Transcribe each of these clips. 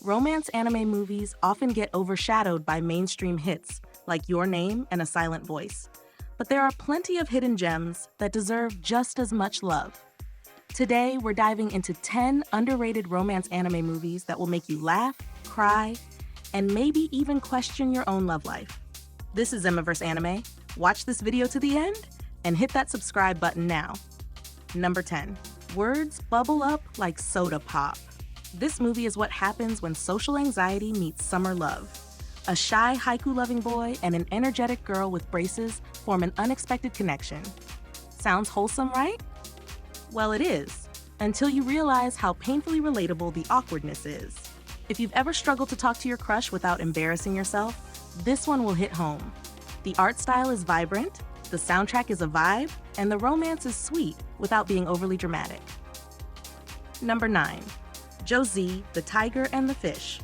Romance anime movies often get overshadowed by mainstream hits like Your Name and A Silent Voice, but there are plenty of hidden gems that deserve just as much love. Today, we're diving into 10 underrated romance anime movies that will make you laugh, cry, and maybe even question your own love life. This is Emmaverse Anime. Watch this video to the end and hit that subscribe button now. Number 10. Words bubble up like soda pop. This movie is what happens when social anxiety meets summer love. A shy haiku-loving boy and an energetic girl with braces form an unexpected connection. Sounds wholesome, right? Well, it is, until you realize how painfully relatable the awkwardness is. If you've ever struggled to talk to your crush without embarrassing yourself, this one will hit home. The art style is vibrant, the soundtrack is a vibe, and the romance is sweet without being overly dramatic. Number 9. Josie, the Tiger and the Fish.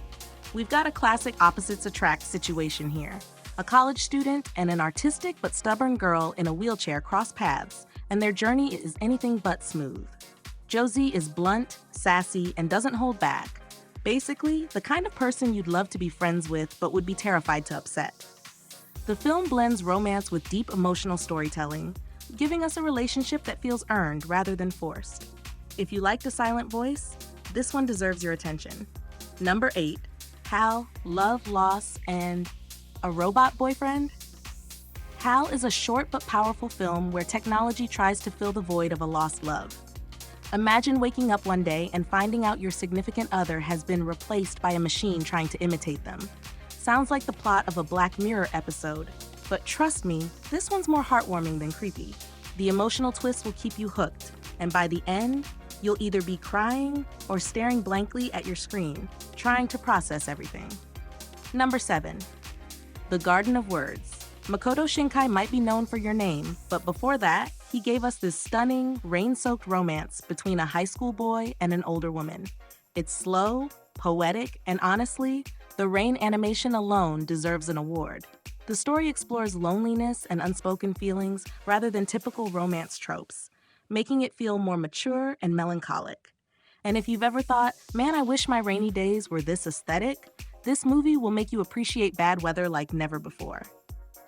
We've got a classic opposites attract situation here. A college student and an artistic but stubborn girl in a wheelchair cross paths, and their journey is anything but smooth. Josie is blunt, sassy, and doesn't hold back. Basically, the kind of person you'd love to be friends with but would be terrified to upset. The film blends romance with deep emotional storytelling, giving us a relationship that feels earned rather than forced. If you liked A Silent Voice, this one deserves your attention. Number 8. Hal, Love, Loss, and a Robot Boyfriend? Hal is a short but powerful film where technology tries to fill the void of a lost love. Imagine waking up one day and finding out your significant other has been replaced by a machine trying to imitate them. Sounds like the plot of a Black Mirror episode, but trust me, this one's more heartwarming than creepy. The emotional twist will keep you hooked, and by the end, you'll either be crying or staring blankly at your screen, trying to process everything. Number 7. The Garden of Words. Makoto Shinkai might be known for Your Name, but before that, he gave us this stunning, rain-soaked romance between a high school boy and an older woman. It's slow, poetic, and honestly, the rain animation alone deserves an award. The story explores loneliness and unspoken feelings rather than typical romance tropes, making it feel more mature and melancholic. And if you've ever thought, man, I wish my rainy days were this aesthetic, this movie will make you appreciate bad weather like never before.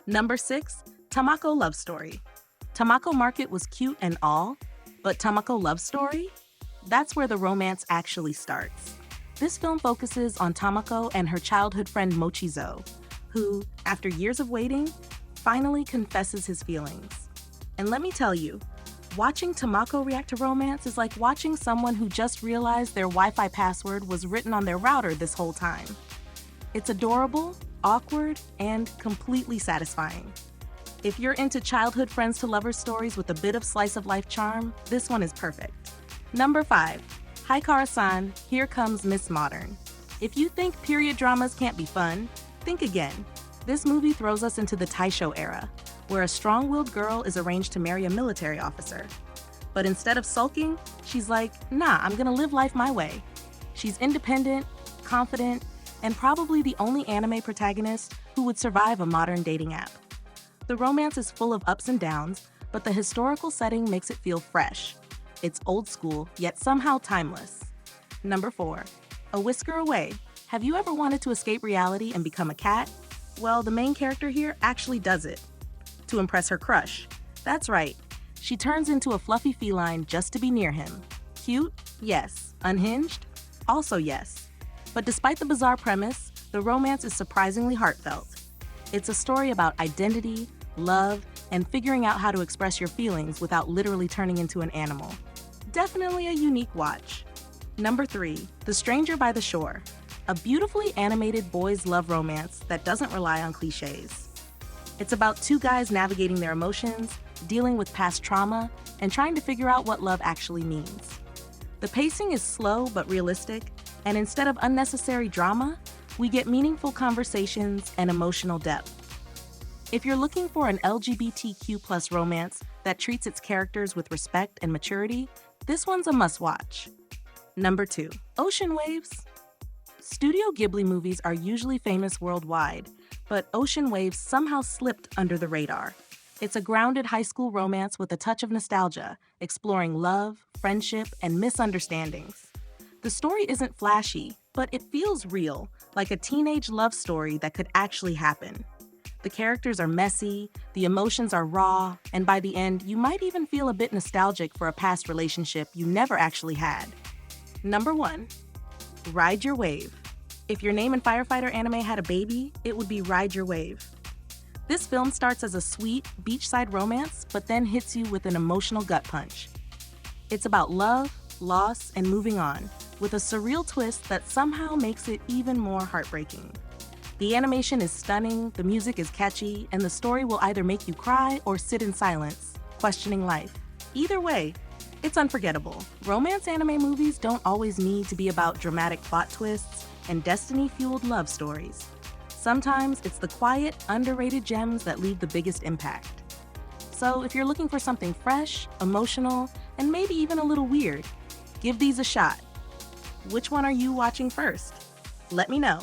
Number 6. Tamako Love Story. Tamako Market was cute and all, but Tamako Love Story? That's where the romance actually starts. This film focuses on Tamako and her childhood friend Mochizo, who, after years of waiting, finally confesses his feelings. And let me tell you, watching Tamako react to romance is like watching someone who just realized their Wi-Fi password was written on their router this whole time. It's adorable, awkward, and completely satisfying. If you're into childhood friends to lovers stories with a bit of slice of life charm, this one is perfect. Number 5. Haikara-san, Here Comes Miss Modern. If you think period dramas can't be fun, think again. This movie throws us into the Taisho era, where a strong-willed girl is arranged to marry a military officer. But instead of sulking, she's like, nah, I'm gonna live life my way. She's independent, confident, and probably the only anime protagonist who would survive a modern dating app. The romance is full of ups and downs, but the historical setting makes it feel fresh. It's old school, yet somehow timeless. Number 4. A Whisker Away. Have you ever wanted to escape reality and become a cat? Well, the main character here actually does it. To impress her crush. That's right. She turns into a fluffy feline just to be near him. Cute? Yes. Unhinged? Also yes. But despite the bizarre premise, the romance is surprisingly heartfelt. It's a story about identity, love, and figuring out how to express your feelings without literally turning into an animal. Definitely a unique watch. Number 3. The Stranger by the Shore. A beautifully animated boys' love romance that doesn't rely on cliches. It's about two guys navigating their emotions, dealing with past trauma, and trying to figure out what love actually means. The pacing is slow but realistic, and instead of unnecessary drama, we get meaningful conversations and emotional depth. If you're looking for an LGBTQ+ romance that treats its characters with respect and maturity, this one's a must-watch. Number 2. Ocean Waves. Studio Ghibli movies are usually famous worldwide, but Ocean Waves somehow slipped under the radar. It's a grounded high school romance with a touch of nostalgia, exploring love, friendship, and misunderstandings. The story isn't flashy, but it feels real, like a teenage love story that could actually happen. The characters are messy, the emotions are raw, and by the end, you might even feel a bit nostalgic for a past relationship you never actually had. Number 1. Ride Your Wave. If your Name and Firefighter anime had a baby, it would be Ride Your Wave. This film starts as a sweet, beachside romance, but then hits you with an emotional gut punch. It's about love, loss, and moving on, with a surreal twist that somehow makes it even more heartbreaking. The animation is stunning, the music is catchy, and the story will either make you cry or sit in silence, questioning life. Either way, it's unforgettable. Romance anime movies don't always need to be about dramatic plot twists and destiny-fueled love stories. Sometimes it's the quiet, underrated gems that leave the biggest impact. So if you're looking for something fresh, emotional, and maybe even a little weird, give these a shot. Which one are you watching first? Let me know.